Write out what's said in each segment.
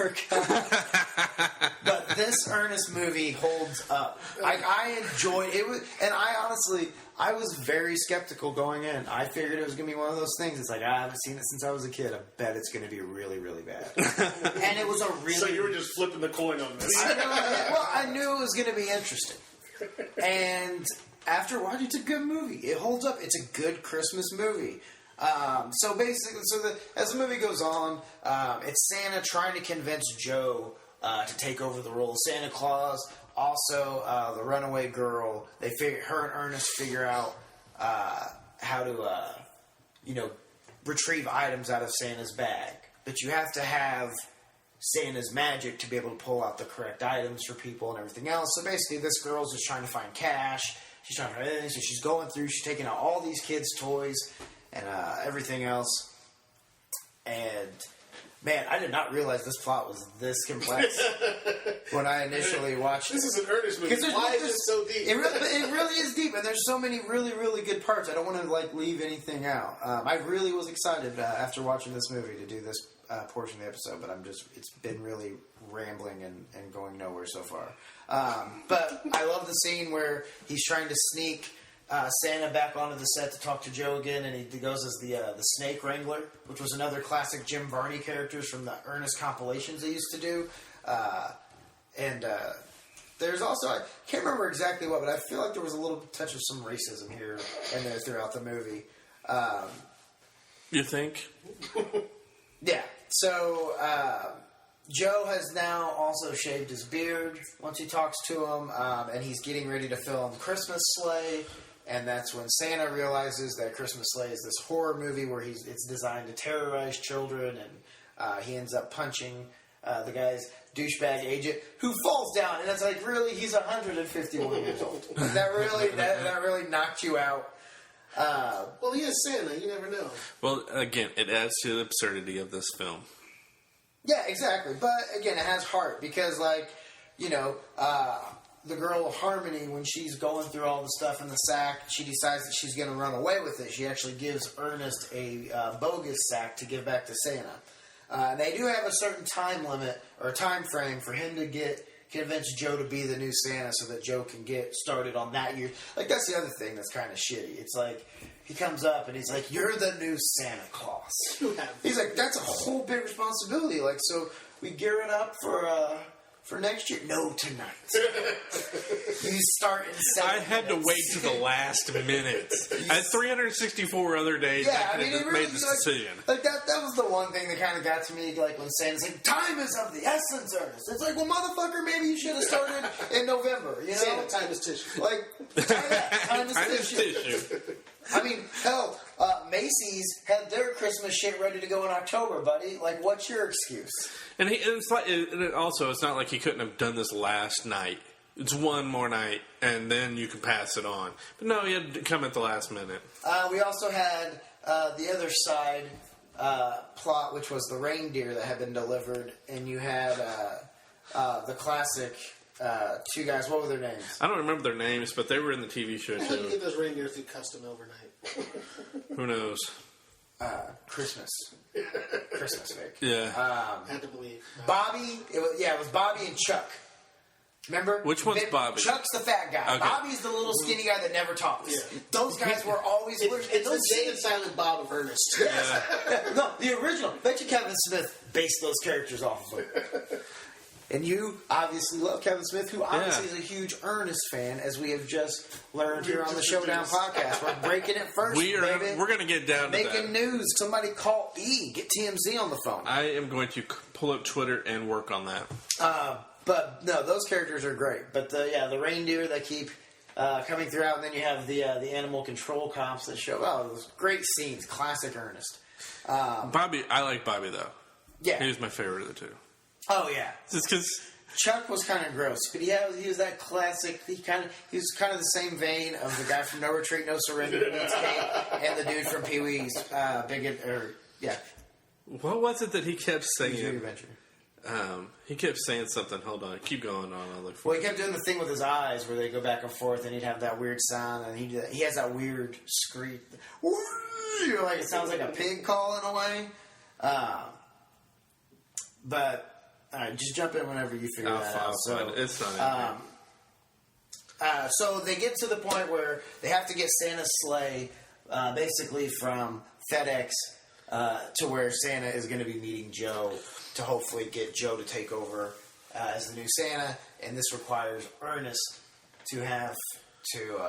forgot. But this Ernest movie holds up. I enjoyed it. And I was very skeptical going in. I figured it was going to be one of those things. It's like, I haven't seen it since I was a kid. I bet it's going to be really, really bad. And it was a really... So you were just flipping the coin on this. I knew it was going to be interesting. And after watching, it's a good movie. It holds up. It's a good Christmas movie. So basically, as the movie goes on, it's Santa trying to convince Joe to take over the role of Santa Claus. Also, the runaway girl. Her and Ernest figure out how to, retrieve items out of Santa's bag. But you have to have Santa's magic to be able to pull out the correct items for people and everything else. So basically, this girl's just trying to find cash. She's trying to find everything. So she's going through. She's taking out all these kids' toys and everything else. And man, I did not realize this plot was this complex when I initially watched it. This is an Ernest movie. Why is it so deep? It really is deep, and there's so many really, really good parts. I don't want to leave anything out. I really was excited after watching this movie to do this portion of the episode, but it's been really rambling and going nowhere so far. But I love the scene where he's trying to sneak Santa back onto the set to talk to Joe again, and he goes as the Snake Wrangler, which was another classic Jim Varney characters from the Ernest compilations they used to do. And there's also, I can't remember exactly what, but I feel like there was a little touch of some racism here and there throughout the movie. You think? Yeah. So Joe has now also shaved his beard once he talks to him, and he's getting ready to film Christmas Sleigh. And that's when Santa realizes that Christmas Sleigh is this horror movie where it's designed to terrorize children, and he ends up punching the guy's douchebag agent, who falls down, and it's like, really, he's 151 years old. That really knocked you out. Well, he is Santa. You never know. Well, again, it adds to the absurdity of this film. Yeah, exactly. But again, it has heart because, the girl Harmony, when she's going through all the stuff in the sack, she decides that she's going to run away with it. She actually gives Ernest a bogus sack to give back to Santa. They do have a certain time limit or time frame for him to convince Joe to be the new Santa so that Joe can get started on that year. Like, that's the other thing that's kind of shitty. It's like, he comes up and he's like, "You're the new Santa Claus." He's like, that's a whole big responsibility. Like, so we gear it up for next year? No, tonight. You start in 7 I had minutes. to wait to the last minute. I had 364 other days I could have made this decision. Like, that was the one thing that kind of got to me, like, when Santa's like, "Time is of the essence, Ernest." It's like, well, motherfucker, maybe you should have started in November, you know? Santa, time is tissue. Like, time is tissue. I mean, hell, Macy's had their Christmas shit ready to go in October, buddy. Like, what's your excuse? And it's not like he couldn't have done this last night. It's one more night, and then you can pass it on. But no, he had to come at the last minute. We also had the other side plot, which was the reindeer that had been delivered, and you had the classic two guys. What were their names? I don't remember their names, but they were in the TV show How do you too. get those reindeer through custom overnight? Who knows? Christmas fake. Yeah. Had to believe. Bobby. It was Bobby and Chuck. Remember? Which one's Bobby? Chuck's the fat guy. Okay. Bobby's the little skinny guy that never talks. Yeah. Those guys were always... It's the Jay and Silent Bob of Ernest. Yes. No, the original. Bet you Kevin Smith based those characters off of them. And you obviously love Kevin Smith, who obviously is a huge Ernest fan, as we have just learned here on the Showdown podcast. We're breaking it first, We're going to get down to that. Making news. Somebody call E. Get TMZ on the phone. I am going to pull up Twitter and work on that. But no, those characters are great. But the reindeer that keep coming throughout, and then you have the animal control cops that show. Oh, those great scenes, classic Ernest. Bobby, I like Bobby though. Yeah, he was my favorite of the two. Oh yeah, just because Chuck was kind of gross, but he was that classic. He was kind of the same vein of the guy from No Retreat, No Surrender, and the dude from Pee Wee's What was it that he kept saying? Adventure. He kept saying something. Hold on, keep going on. I'll look for Well, he kept doing the thing with his eyes where they go back and forth, and he'd have that weird sound, and he has that weird screech. Like it sounds like a pig call in a way. But right, just jump in whenever you figure that out. So it's not. So they get to the point where they have to get Santa's sleigh, basically from FedEx, to where Santa is going to be meeting Joe to hopefully get Joe to take over as the new Santa, and this requires Ernest to have to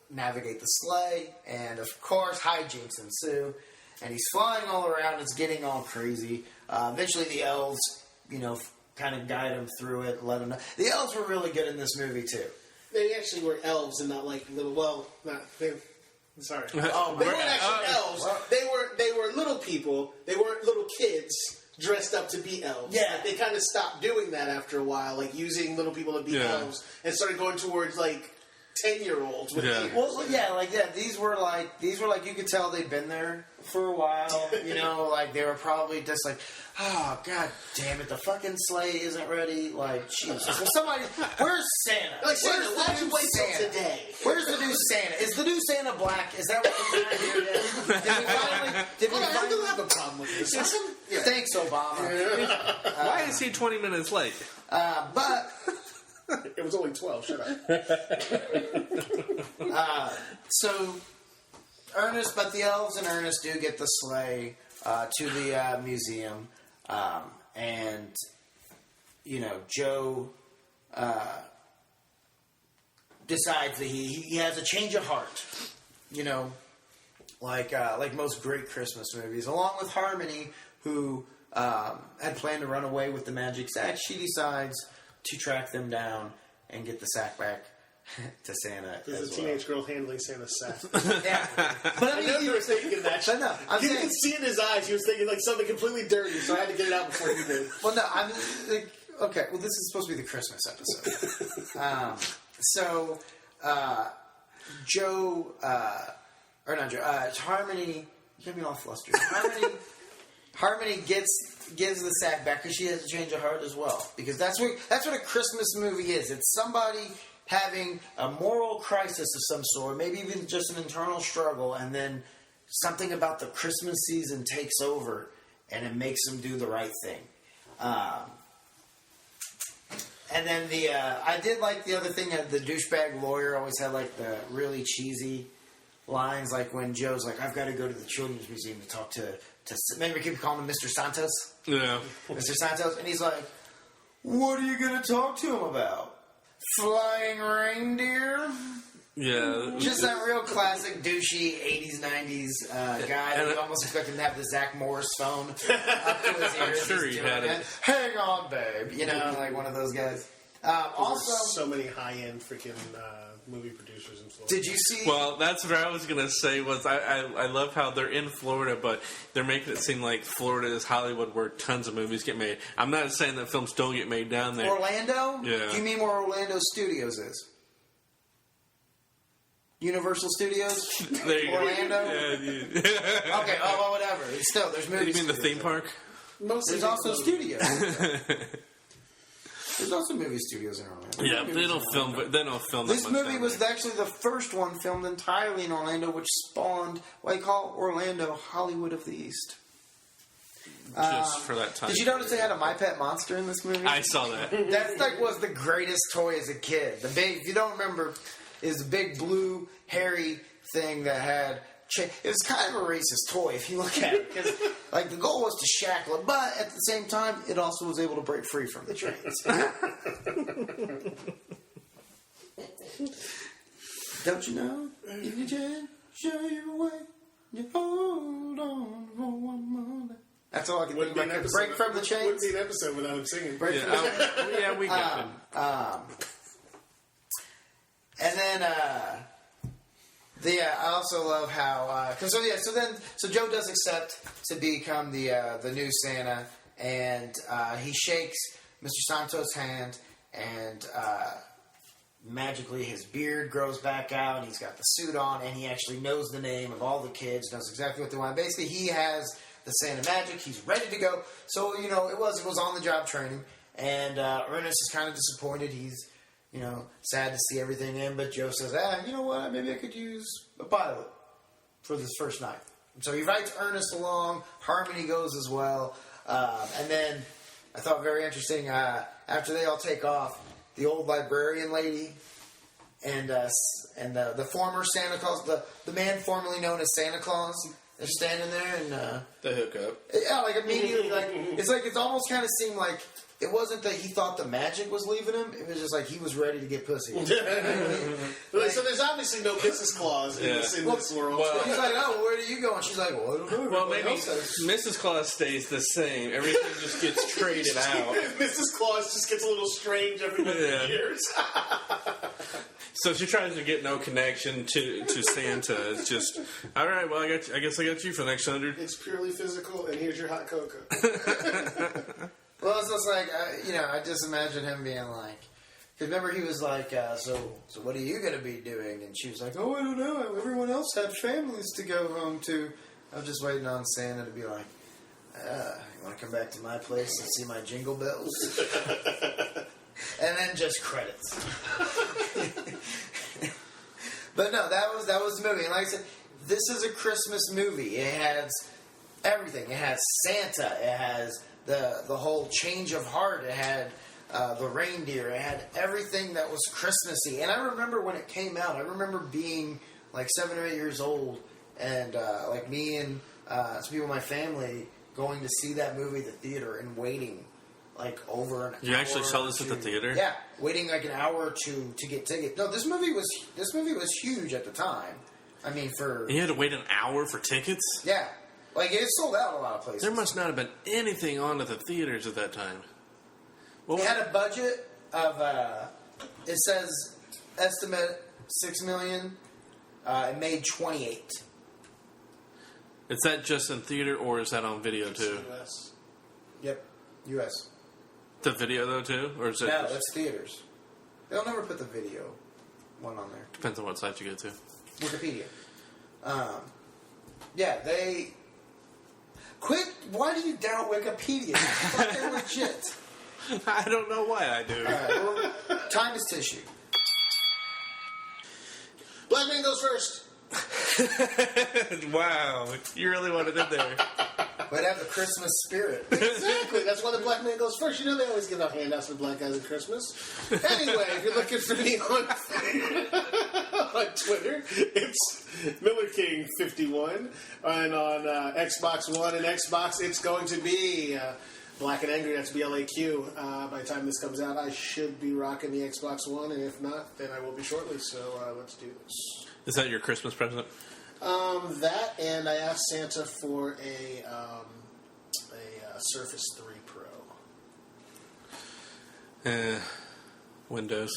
navigate the sleigh, and of course hijinks ensue, and he's flying all around. It's getting all crazy. Eventually, the elves, kind of guide him through it, let him know. The elves were really good in this movie too. They actually were elves and not like little. Well, not. Sorry. Oh, they weren't actually elves. What? They were little people. They weren't little kids dressed up to be elves. Yeah. Like, they kind of stopped doing that after a while, like using little people to be elves, and started going towards like 10-year-olds with ears. Well, these were like you could tell they'd been there for a while. Like they were probably just like, oh god damn it, the fucking sleigh isn't ready. Like Jesus, well, somebody, where's Santa? Like Santa, where's why'd the you new wait till Santa? today? Where's the new Santa? Is the new Santa black? Is that what we're not here yet? Did we I finally? don't have a problem with this. Thanks, Obama. Why is he 20 minutes late? But. It was only 12. Shut up. So, the elves and Ernest do get the sleigh to the museum, and Joe decides that he has a change of heart. Like most great Christmas movies, along with Harmony, who had planned to run away with the magic sack. She decides to track them down and get the sack back to Santa. There's a teenage girl handling Santa's sack. Yeah, but I know you were thinking that. But no, You can see in his eyes he was thinking like something completely dirty, so I had to get it out before you did. Well, no, I'm like, okay. Well, this is supposed to be the Christmas episode. Harmony. You got me all flustered. Harmony gives the sack back because she has a change of heart as well. Because that's what a Christmas movie is. It's somebody having a moral crisis of some sort, maybe even just an internal struggle, and then something about the Christmas season takes over, and it makes them do the right thing. And then I did like the other thing that the douchebag lawyer always had like the really cheesy lines, like when Joe's like, I've got to go to the Children's Museum to talk to maybe we keep calling him Mr. Santos. Yeah. Mr. Santos. And he's like, what are you going to talk to him about? Flying reindeer? Yeah. Just that real classic douchey 80s, 90s guy that you almost expect him to have the Zach Morris phone up to his ears. I'm sure he had it. Hang on, babe. Like one of those guys. Also, so many high-end freaking movie producers in Florida. did you see... Well, that's what I was going to say was I love how they're in Florida, but they're making it seem like Florida is Hollywood where tons of movies get made. I'm not saying that films don't get made down there. Orlando? Yeah. Do you mean where Orlando Studios is? Universal Studios? There you Orlando? go. Yeah, Okay, well, whatever. Still, there's movies. You mean the theme park? There's also studios. There's also movie studios in Orlando. Yeah, they don't film that This much movie down was there. actually the first one filmed entirely in Orlando, which spawned what they call Orlando Hollywood of the East. Just for that time. Did you notice they had a My Pet Monster in this movie? I saw that. That like was the greatest toy as a kid. The big, if you don't remember, is the big blue hairy thing that had. It was kind of a racist toy if you look at it, because like the goal was to shackle it, but at the same time, it also was able to break free from the trains. Don't you know? If you just show your way, you hold on for one more. That's all I can think Wouldn't be an about. episode. Break from the chains. Wouldn't be an episode without him singing. Break from the chains. Yeah, we got it. And then, I also love how, so Joe does accept to become the new Santa, and he shakes Mr. Santos' hand, and magically his beard grows back out, and he's got the suit on, and he actually knows the name of all the kids, knows exactly what they want. Basically, he has the Santa magic, he's ready to go. So, it was on-the-job training, and Ernest is kind of disappointed. He's sad to see everything in, but Joe says, you know what, maybe I could use a pilot for this first night. So he invites Ernest along, Harmony goes as well, and then I thought very interesting. After they all take off, the old librarian lady and the former Santa Claus, the man formerly known as Santa Claus, they're standing there and They hook up. yeah, like immediately, like it's almost kind of seemed like it wasn't that he thought the magic was leaving him. It was just like he was ready to get pussy. So there's obviously no Mrs. Claus in this world. Well, he's like, oh, where do you go? And she's like, well, I don't know. Well, maybe Mrs. Claus stays the same. Everything just gets traded out. Mrs. Claus just gets a little strange every few years. So she tries to get no connection to Santa. It's just, all right, well, I guess I got you for the next 100. It's purely physical, and here's your hot cocoa. Well, it's just like, I just imagine him being like, because remember he was like, so what are you going to be doing? And she was like, oh, I don't know. Everyone else had families to go home to. I was just waiting on Santa to be like, you want to come back to my place and see my jingle bells? And then just credits. But no, that was the movie. And like I said, this is a Christmas movie. It has everything. It has Santa. It has the whole change of heart. It had the reindeer. It had everything that was Christmassy. And I remember when it came out, I remember being like 7 or 8 years old, and like me and some people in my family going to see that movie at the theater and waiting like over an hour. You actually saw this at the theater? Yeah, waiting like an hour or two to get tickets. No, this movie was huge at the time. I mean, you had to wait an hour for tickets? Yeah. Like, it sold out a lot of places. There must not have been anything on at the theaters at that time. Well, it had a budget of, it says, estimate $6 million. It made 28. Is that just in theater, or is that on video, too? US. Yep, U.S. The video, though, too? Or is it No, that's theaters. They'll never put the video one on there. Depends on what site you go to. Wikipedia. Yeah, they... Quit! Why do you doubt Wikipedia? It's fucking legit. I don't know why I do. Alright, well, time is tissue. Black man goes first. Wow, you really wanted it there. But have the Christmas spirit. Exactly. That's why the black man goes first. You know they always give out handouts for black guys at Christmas. Anyway, if you're looking for me on Twitter, it's MillerKing51. And on Xbox One and Xbox, it's going to be Black and Angry. That's BLAQ. By the time this comes out, I should be rocking the Xbox One. And if not, then I will be shortly. So let's do this. Is that your Christmas present? That, and I asked Santa for a Surface 3 Pro. Windows.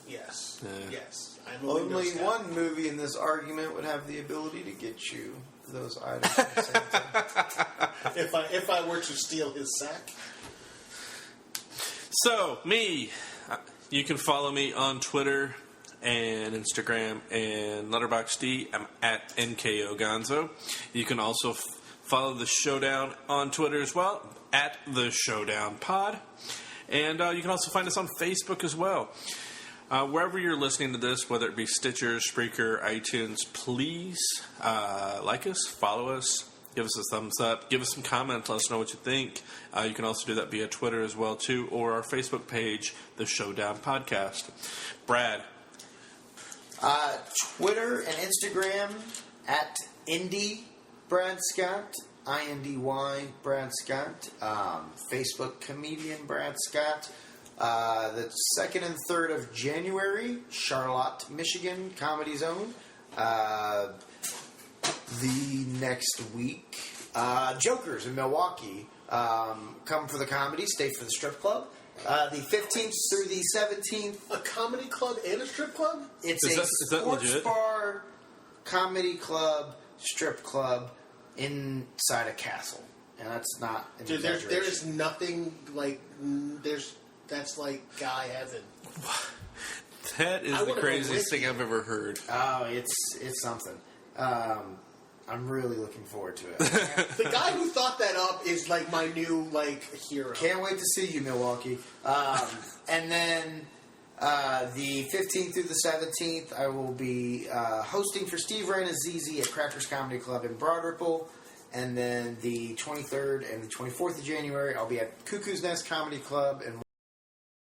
Yes. Yes. I'm a Only Windows guy. one movie in this argument would have the ability to get you those items from Santa. If I were to steal his sack. So, me. You can follow me on Twitter and Instagram and Letterboxd. I'm at NKOGonzo. You can also follow the Showdown on Twitter as well, at the Showdown Pod. And you can also find us on Facebook as well. Wherever you're listening to this, whether it be Stitcher, Spreaker, iTunes, please like us, follow us, give us a thumbs up, give us some comments, let us know what you think. You can also do that via Twitter as well, too, or our Facebook page, The Showdown Podcast. Brad. Twitter and Instagram at Indy Brad Scott, INDY Brad Scott. Facebook comedian Brad Scott. The 2nd and 3rd of January, Charlotte, Michigan, Comedy Zone. The next week, Jokers in Milwaukee. Come for the comedy, stay for the strip club. The 15th through the 17th. A comedy club and a strip club? It's Is a that sports legit? bar, comedy club, strip club inside a castle. And that's not an Dude, exaggeration. there is nothing like... That's like guy heaven. That is I the wanna go craziest with thing you. I've ever heard. Oh, it's something. I'm really looking forward to it. The guy who thought that up is like my new hero. Can't wait to see you, Milwaukee. And then the 15th through the 17th, I will be hosting for Steve Ray and Azizi at Crackers Comedy Club in Broad Ripple. And then the 23rd and the 24th of January, I'll be at Cuckoo's Nest Comedy Club in